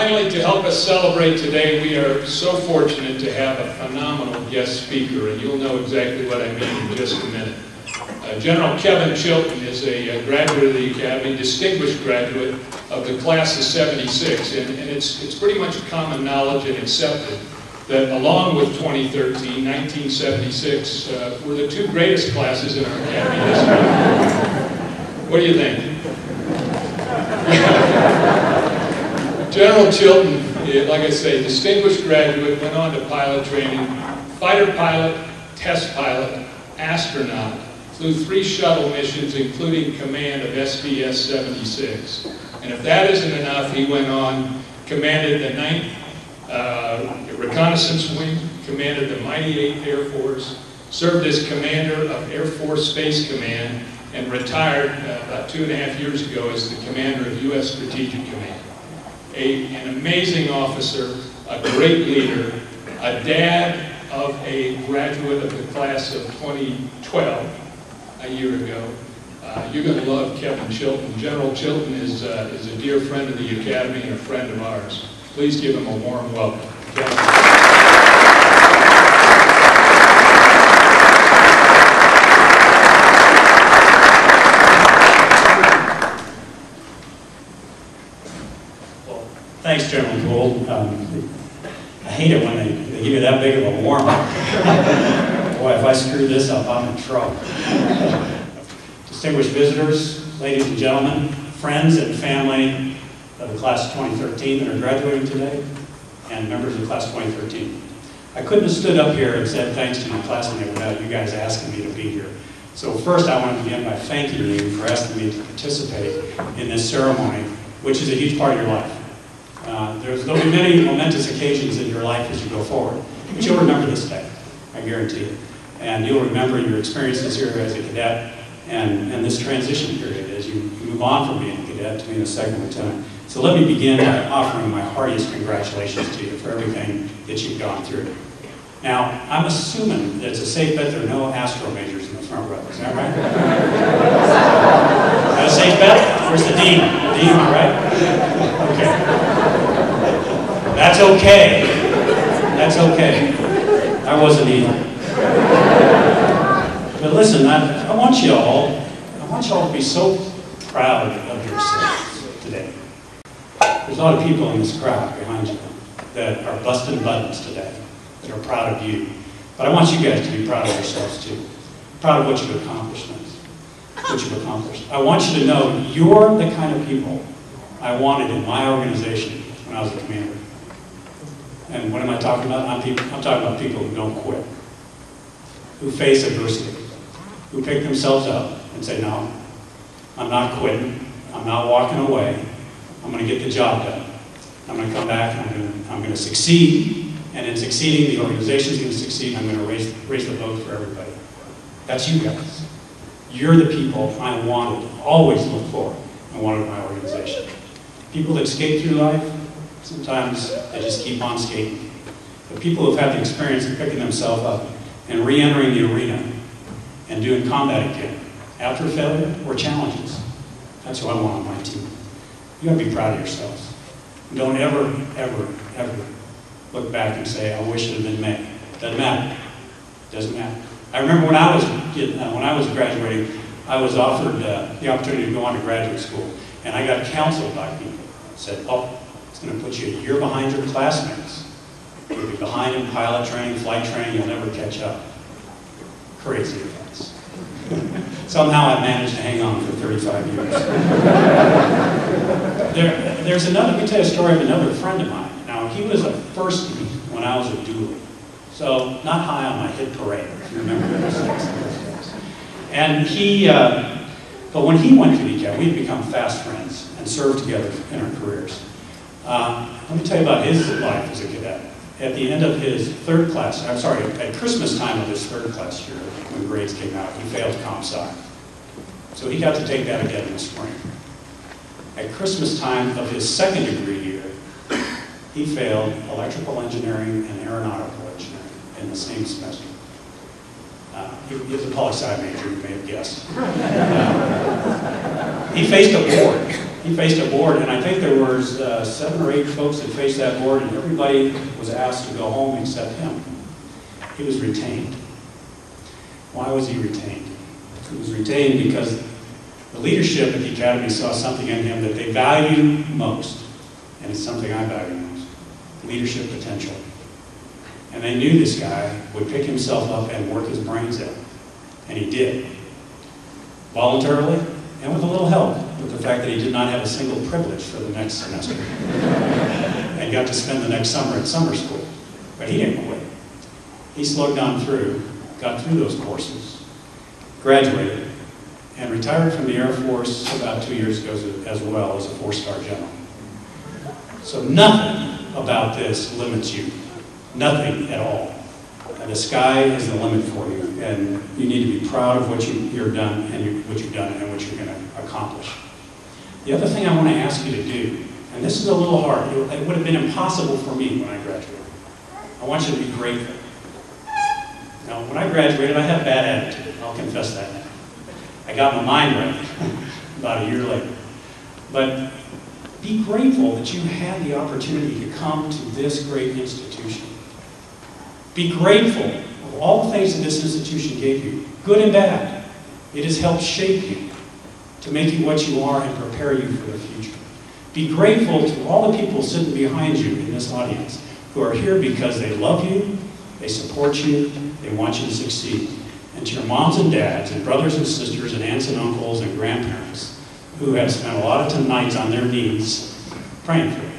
finally, to help us celebrate today, we are so fortunate to have a phenomenal guest speaker, and you'll know exactly what I mean in just a minute. General Kevin Chilton is a graduate of the Academy, distinguished graduate of the class of '76, and it's pretty much common knowledge and accepted that along with 2013, 1976 were the two greatest classes in our Academy history. What do you think? General Chilton, like I say, distinguished graduate, went on to pilot training, fighter pilot, test pilot, astronaut, flew 3 shuttle missions, including command of SDS-76. And if that isn't enough, he went on, commanded the 9th Reconnaissance Wing, commanded the mighty 8th Air Force, served as commander of Air Force Space Command, and retired about 2.5 years ago as the commander of U.S. Strategic Command. An amazing officer, a great leader, a dad of a graduate of the class of 2012, a year ago. You're going to love Kevin Chilton. General Chilton is a dear friend of the Academy and a friend of ours. Please give him a warm welcome. Kevin. Thanks, General Gould. I hate it when they give you that big of a warm-up. Boy, if I screw this up, I'm in trouble. Distinguished visitors, ladies and gentlemen, friends and family of the class of 2013 that are graduating today, and members of the class of 2013. I couldn't have stood up here and said thanks to my classmate without you guys asking me to be here. So first I want to begin by thanking you for asking me to participate in this ceremony, which is a huge part of your life. There'll be many momentous occasions in your life as you go forward, but you'll remember this day, I guarantee you. And you'll remember your experiences here as a cadet and this transition period as you move on from being a cadet to being a second lieutenant. So let me begin by offering my heartiest congratulations to you for everything that you've gone through. Now, I'm assuming that it's a safe bet there are no Astro majors in the front row. Is that right? Is that a safe bet? Where's the dean? The dean, all right? Okay. That's okay. That's okay. I wasn't either. But listen, I want you all to be so proud of yourselves today. There's a lot of people in this crowd behind you that are busting buttons today, that are proud of you. But I want you guys to be proud of yourselves too. Proud of what you've accomplished. I want you to know you're the kind of people I wanted in my organization when I was a commander. And what am I talking about? I'm talking about people who don't quit, who face adversity, who pick themselves up and say, no, I'm not quitting, I'm not walking away, I'm going to get the job done. I'm going to come back and I'm going to succeed, and in succeeding, the organization's going to succeed, and I'm going to raise the boat for everybody. That's you guys. You're the people I wanted, always looked for, and wanted in my organization. People that skate through life, sometimes they just keep on skating. But people who've had the experience of picking themselves up and re-entering the arena and doing combat again after failure or challenges. That's who I want on my team. You gotta be proud of yourselves. Don't ever, ever, ever look back and say, I wish it had been me. Doesn't matter. Doesn't matter. I remember when I was graduating, I was offered the opportunity to go on to graduate school, and I got counseled by people. Said, oh, it's going to put you a year behind your classmates. You'll be behind in pilot training, flight training, you'll never catch up. Crazy advice. Somehow I managed to hang on for 35 years. There's another, let me tell you a story of another friend of mine. Now, he was a firstie when I was a dually. So, not high on my hit parade, if you remember those days. And but when he went to the Academy, we had become fast friends and served together in our careers. Let me tell you about his life as a cadet. At the end of his at Christmas time of his third class year, when grades came out, he failed Comp Sci. So he got to take that again in the spring. At Christmas time of his second degree year, he failed electrical engineering and aeronautical engineering in the same semester. He was a poli-sci major, you may have guessed. He faced a board he faced a board, and I think there was 7 or 8 folks that faced that board, and everybody was asked to go home except him. He was retained. Why was he retained? He was retained because the leadership at the Academy saw something in him that they value most, and it's something I value most, leadership potential. And they knew this guy would pick himself up and work his brains out, and he did, voluntarily and with a little help, with the fact that he did not have a single privilege for the next semester, and got to spend the next summer at summer school. But he didn't quit. He slowed down through, got through those courses, graduated, and retired from the Air Force about 2 years ago as well as a 4-star general. So nothing about this limits you. Nothing at all. And the sky is the limit for you, and you need to be proud of what you've done and what you've done and what you're going to accomplish. The other thing I want to ask you to do, and this is a little hard, it would have been impossible for me when I graduated. I want you to be grateful. Now, when I graduated, I had a bad attitude. I'll confess that now. I got my mind right about a year later. But be grateful that you had the opportunity to come to this great institution. Be grateful for all the things that this institution gave you, good and bad. It has helped shape you to make you what you are and prepare you for the future. Be grateful to all the people sitting behind you in this audience who are here because they love you, they support you, they want you to succeed. And to your moms and dads and brothers and sisters and aunts and uncles and grandparents who have spent a lot of nights on their knees praying for you.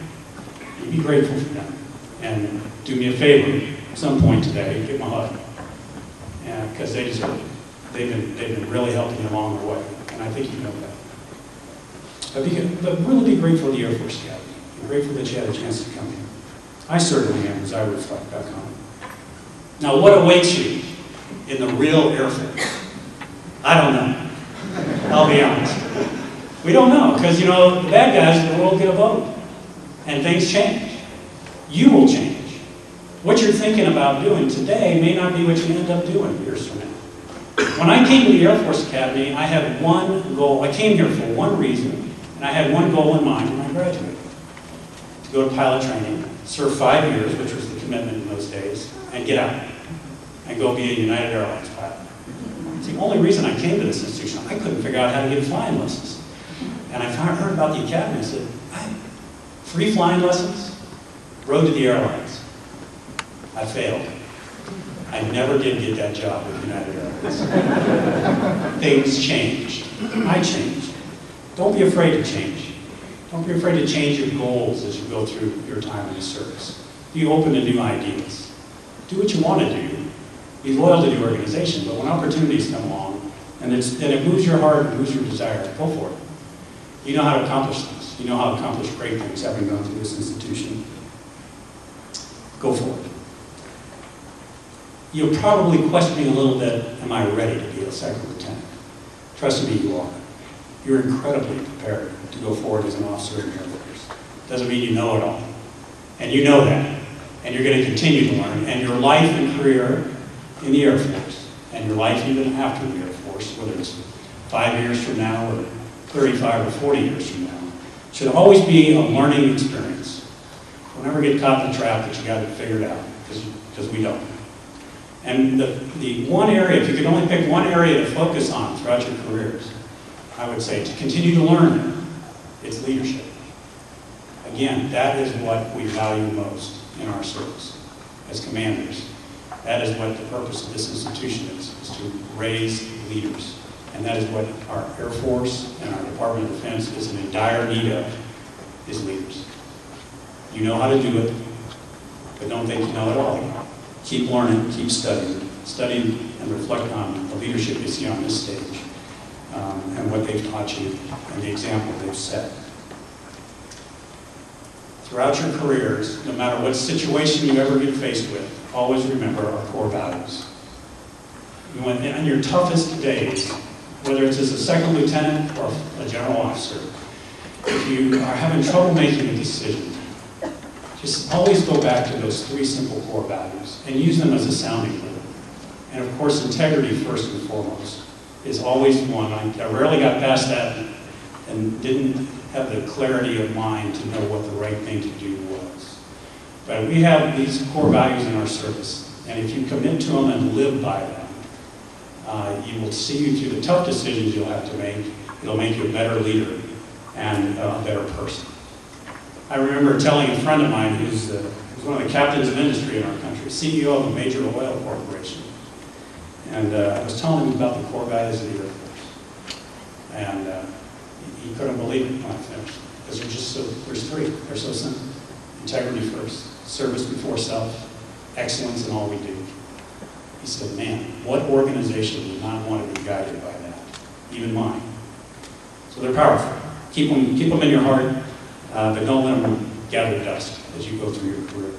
You be grateful for them. And do me a favor, at some point today, give them a hug. Because they deserve it. They've been really helping you along the way. And I think you know that. But really be grateful to the Air Force Academy. Be grateful that you had a chance to come here. I certainly am, as I reflect back on it. Now, what awaits you in the real Air Force? I don't know. I'll be honest. We don't know, because, you know, the bad guys in the world get a vote. And things change. You will change. What you're thinking about doing today may not be what you end up doing years from now. When I came to the Air Force Academy, I had one goal. I came here for one reason, and I had one goal in mind when I graduated. To go to pilot training, serve 5 years, which was the commitment in those days, and get out. And go be a United Airlines pilot. It's the only reason I came to this institution. I couldn't figure out how to get flying lessons. And I heard about the academy. I said, free flying lessons? Road to the airlines. I failed. I never did get that job with United Airlines. Things changed. I changed. Don't be afraid to change. Don't be afraid to change your goals as you go through your time in the service. Be open to new ideas. Do what you want to do. Be loyal to the organization, but when opportunities come along, and it moves your heart and moves your desire, go for it. You know how to accomplish things. You know how to accomplish great things, having gone through this institution. Go for it. You're probably questioning a little bit, am I ready to be a second lieutenant? Trust me, you are. You're incredibly prepared to go forward as an officer in the Air Force. Doesn't mean you know it all. And you know that. And you're going to continue to learn. And your life and career in the Air Force, and your life even after the Air Force, whether it's 5 years from now or 35 or 40 years from now, should always be a learning experience. Don't ever get caught in the trap that you got it figured out, because we don't. And the one area, if you could only pick one area to focus on throughout your careers, I would say to continue to learn, it's leadership. Again, that is what we value most in our service as commanders. That is what the purpose of this institution is to raise leaders. And that is what our Air Force and our Department of Defense is in dire need of, is leaders. You know how to do it, but don't think you know it all. Keep learning, keep studying and reflect on the leadership you see on this stage, and what they've taught you and the example they've set. Throughout your careers, no matter what situation you ever get faced with, always remember our core values. When in your toughest days, whether it's as a second lieutenant or a general officer, if you are having trouble making a decision, just always go back to those 3 simple core values and use them as a sounding board. And of course, integrity first and foremost is always one. I rarely got past that and didn't have the clarity of mind to know what the right thing to do was. But we have these core values in our service, and if you commit to them and live by them, you will see you through the tough decisions you'll have to make. It'll make you a better leader and a better person. I remember telling a friend of mine who's one of the captains of industry in our country, CEO of a major oil corporation, and I was telling him about the core values of the Air Force. And he couldn't believe it when I finished, because there's three. They're so simple. Integrity first, service before self, excellence in all we do. He said, man, what organization would not want to be guided by that? Even mine. So they're powerful. Keep them in your heart, but don't let them gather dust as you go through your career.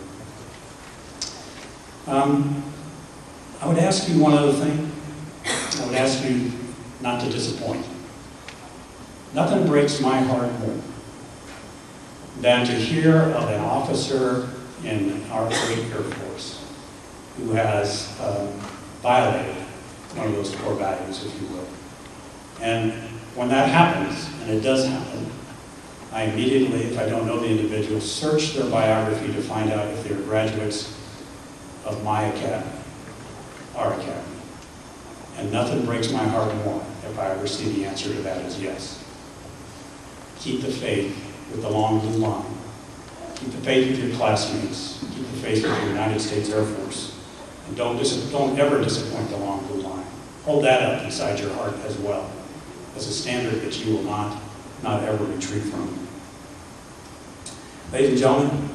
I would ask you one other thing. I would ask you not to disappoint. Nothing breaks my heart more than to hear of an officer in our great Air Force who has violated one of those core values, if you will. And when that happens, and it does happen, I immediately, if I don't know the individual, search their biography to find out if they're graduates of my academy, our academy. And nothing breaks my heart more if I ever see the answer to that is yes. Keep the faith with the long blue line. Keep the faith with your classmates. Keep the faith with the United States Air Force. And don't ever disappoint the long blue line. Hold that up inside your heart as well, as a standard that you will not ever retreat from. Ladies and gentlemen,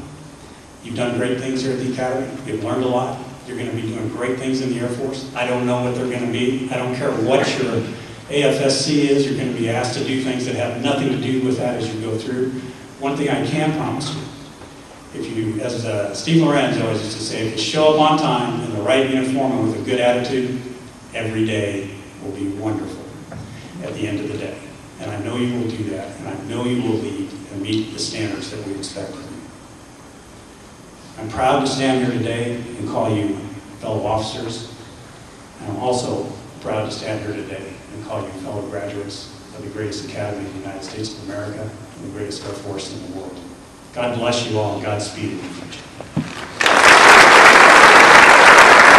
you've done great things here at the Academy. You've learned a lot. You're going to be doing great things in the Air Force. I don't know what they're going to be. I don't care what your AFSC is. You're going to be asked to do things that have nothing to do with that as you go through. One thing I can promise you, if you, as Steve Lorenz always used to say, if you show up on time in the right uniform and with a good attitude, every day will be wonderful at the end of the day. And I know you will do that, and I know you will lead and meet the standards that we expect of you. I'm proud to stand here today and call you fellow officers, and I'm also proud to stand here today and call you fellow graduates of the greatest academy in the United States of America and the greatest Air Force in the world. God bless you all, and Godspeed in the future.